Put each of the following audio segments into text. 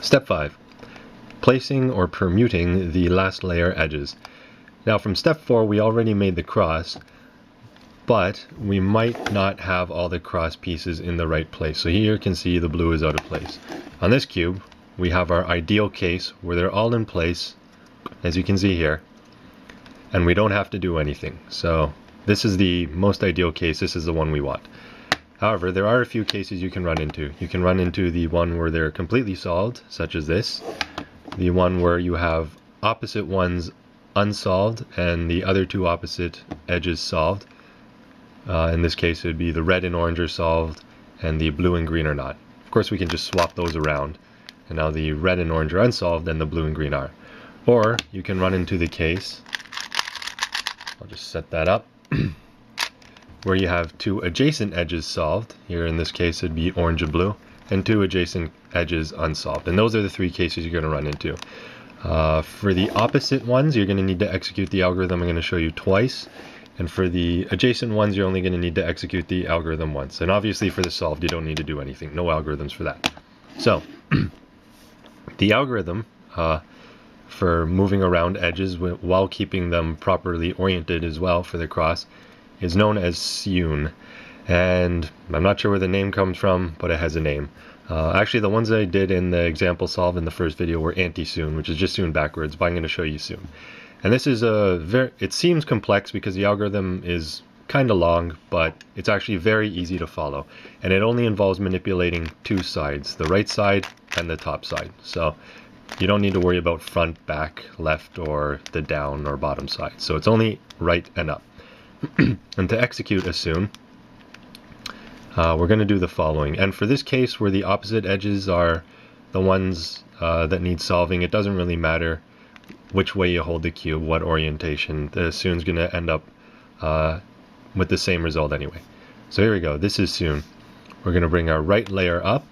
Step 5. Placing or permuting the last layer edges. Now from step 4 we already made the cross, but we might not have all the cross pieces in the right place. So here you can see the blue is out of place. On this cube we have our ideal case where they're all in place, as you can see here, and we don't have to do anything. So this is the most ideal case. This is the one we want. However, there are a few cases you can run into. You can run into the one where they're completely solved, such as this. The one where you have opposite ones unsolved and the other two opposite edges solved. In this case it would be the red and orange are solved and the blue and green are not. Of course we can just swap those around, and now the red and orange are unsolved and the blue and green are. Or you can run into the case, I'll just set that up, where you have two adjacent edges solved. Here in this case it'd be orange and blue, and two adjacent edges unsolved. And those are the three cases you're going to run into. For the opposite ones you're going to need to execute the algorithm I'm going to show you twice, and for the adjacent ones you're only going to need to execute the algorithm once. And obviously for the solved you don't need to do anything, no algorithms for that. So the algorithm for moving around edges while keeping them properly oriented as well for the cross is known as sewn, and I'm not sure where the name comes from, but it has a name. Actually the ones I did in the example solve in the first video were anti-sewn, which is just sewn backwards, but I'm going to show you sewn. And this is it seems complex because the algorithm is kind of long, but it's actually very easy to follow, and it only involves manipulating two sides, the right side and the top side. So you don't need to worry about front, back, left, or the down or bottom side. So it's only right and up. And to execute a sewn, we're going to do the following. And for this case where the opposite edges are the ones that need solving, it doesn't really matter which way you hold the cube, what orientation. The sewn's going to end up with the same result anyway. So here we go. This is sewn. We're going to bring our right layer up,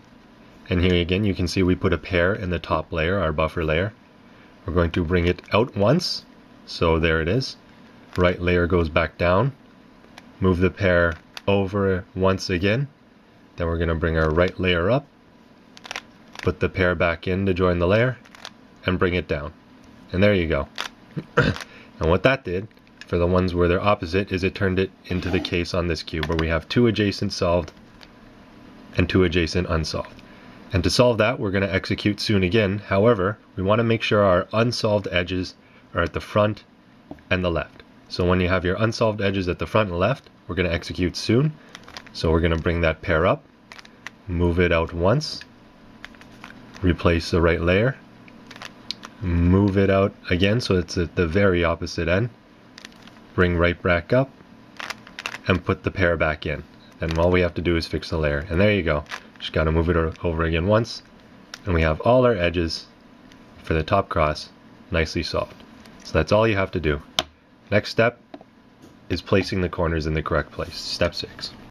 and here again you can see we put a pair in the top layer, our buffer layer. We're going to bring it out once, so there it is. Right layer goes back down, move the pair over once again, then we're going to bring our right layer up, put the pair back in to join the layer, and bring it down. And there you go. And what that did for the ones where they're opposite is it turned it into the case on this cube where we have two adjacent solved and two adjacent unsolved. And to solve that we're going to execute sewn again. However, we want to make sure our unsolved edges are at the front and the left. So when you have your unsolved edges at the front and left, we're going to execute sewn. So we're going to bring that pair up, move it out once, replace the right layer, move it out again so it's at the very opposite end, bring right back up, and put the pair back in. And all we have to do is fix the layer. And there you go. Just got to move it over again once, and we have all our edges for the top cross nicely solved. So that's all you have to do. Next step is placing the corners in the correct place. Step 6.